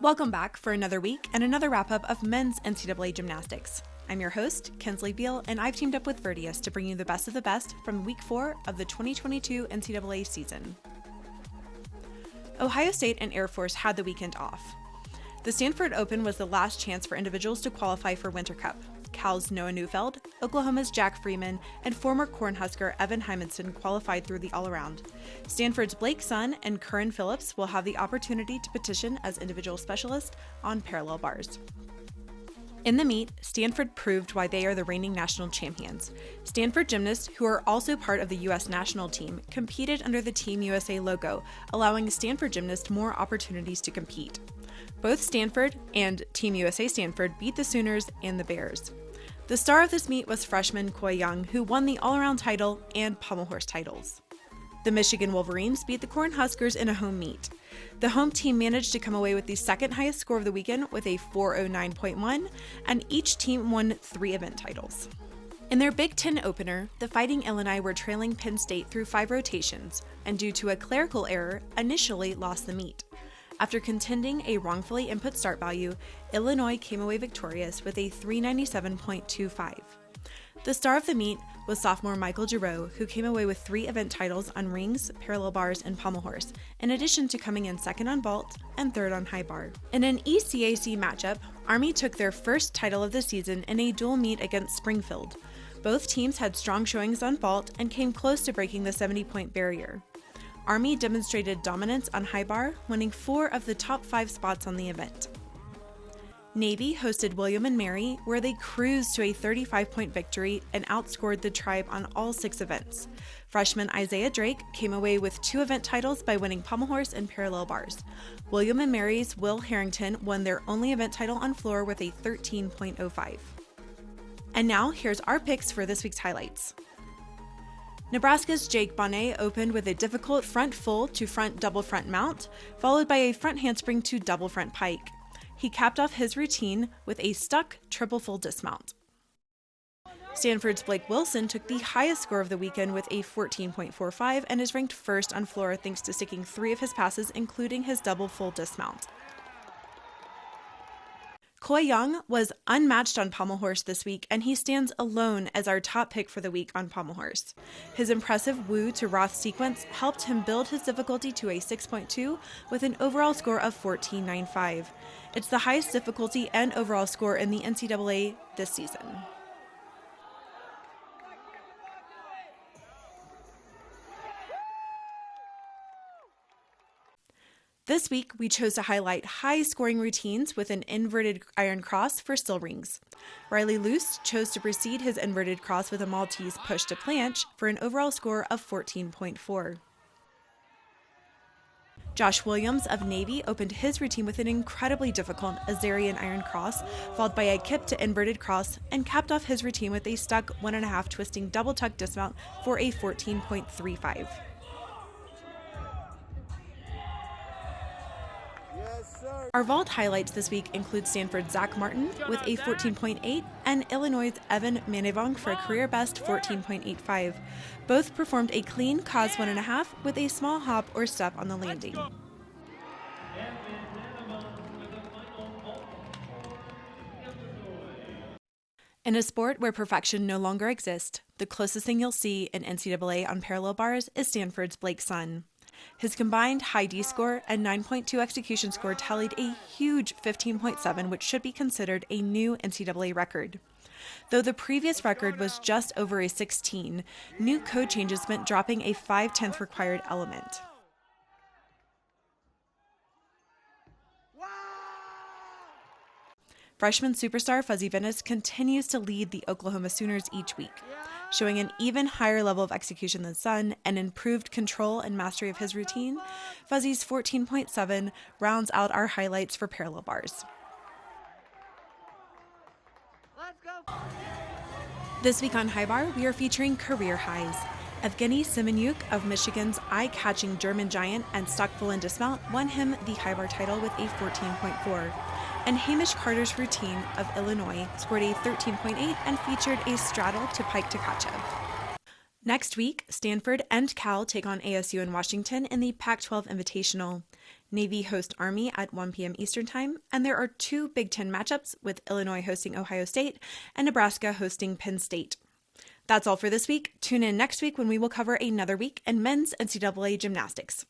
Welcome back for another week and another wrap-up of men's NCAA gymnastics. I'm your host, Kensley, and I've teamed up with Virtius to bring you the best of the best from Week 4 of the 2022 NCAA season. Ohio State and Air Force had the weekend off. The Stanford Open was the last chance for individuals to qualify for Winter Cup. Cal's Noah Neufeld, Oklahoma's Jack Freeman, and former Cornhusker Evan Hymanson qualified through the all-around. Stanford's Blake Sun and Curran Phillips will have the opportunity to petition as individual specialists on parallel bars. In the meet, Stanford proved why they are the reigning national champions. Stanford gymnasts, who are also part of the U.S. national team, competed under the Team USA logo, allowing Stanford gymnasts more opportunities to compete. Both Stanford and Team USA Stanford beat the Sooners and the Bears. The star of this meet was freshman Koi Young, who won the all-around title and pommel horse titles. The Michigan Wolverines beat the Cornhuskers in a home meet. The home team managed to come away with the second highest score of the weekend with a 409.1, and each team won 3 event titles. In their Big Ten opener, the Fighting Illini were trailing Penn State through 5 rotations, and due to a clerical error, initially lost the meet. After contending a wrongfully input start value, Illinois came away victorious with a 397.25. The star of the meet was sophomore Michael Giroux, who came away with 3 event titles on rings, parallel bars, and pommel horse, in addition to coming in second on vault and third on high bar. In an ECAC matchup, Army took their first title of the season in a dual meet against Springfield. Both teams had strong showings on vault and came close to breaking the 70-point barrier. Army demonstrated dominance on high bar, winning 4 of the top 5 spots on the event. Navy hosted William & Mary, where they cruised to a 35-point victory and outscored the Tribe on all 6 events. Freshman Isaiah Drake came away with 2 event titles by winning pommel horse and parallel bars. William & Mary's Will Harrington won their only event title on floor with a 13.05. And now, here's our picks for this week's highlights. Nebraska's Jake Bonnet opened with a difficult front full to front double front mount, followed by a front handspring to double front pike. He capped off his routine with a stuck triple full dismount. Stanford's Blake Wilson took the highest score of the weekend with a 14.45 and is ranked first on floor thanks to sticking 3 of his passes, including his double full dismount. Koi Young was unmatched on pommel horse this week, and he stands alone as our top pick for the week on pommel horse. His impressive Woo to Roth sequence helped him build his difficulty to a 6.2 with an overall score of 14.95. It's the highest difficulty and overall score in the NCAA this season. This week, we chose to highlight high-scoring routines with an inverted iron cross for still rings. Riley Luce chose to precede his inverted cross with a Maltese push to planche for an overall score of 14.4. Josh Williams of Navy opened his routine with an incredibly difficult Azarian iron cross, followed by a kip to inverted cross, and capped off his routine with a stuck 1.5 twisting double tuck dismount for a 14.35. Our vault highlights this week include Stanford's Zach Martin with a 14.8 and Illinois' Evan Manevong for a career best 14.85. Both performed a clean cos 1.5 with a small hop or step on the landing. In a sport where perfection no longer exists, the closest thing you'll see in NCAA on parallel bars is Stanford's Blake Sun. His combined high D score and 9.2 execution score tallied a huge 15.7, which should be considered a new NCAA record. Though the previous record was just over a 16, new code changes meant dropping a 5/10 required element. Freshman superstar Fuzzy Venus continues to lead the Oklahoma Sooners each week. Showing an even higher level of execution than Sun and improved control and mastery of his routine, Fuzzy's 14.7 rounds out our highlights for parallel bars. Let's go. This week on High Bar, we are featuring career highs. Evgeny Semeniuk of Michigan's eye-catching German giant and stuck full in dismount won him the High Bar title with a 14.4. And Hamish Carter's routine of Illinois scored a 13.8 and featured a straddle to pike to Tkachev. Next week, Stanford and Cal take on ASU in Washington in the Pac-12 Invitational. Navy host Army at 1 p.m. Eastern Time, and there are 2 Big Ten matchups with Illinois hosting Ohio State and Nebraska hosting Penn State. That's all for this week. Tune in next week when we will cover another week in men's NCAA gymnastics.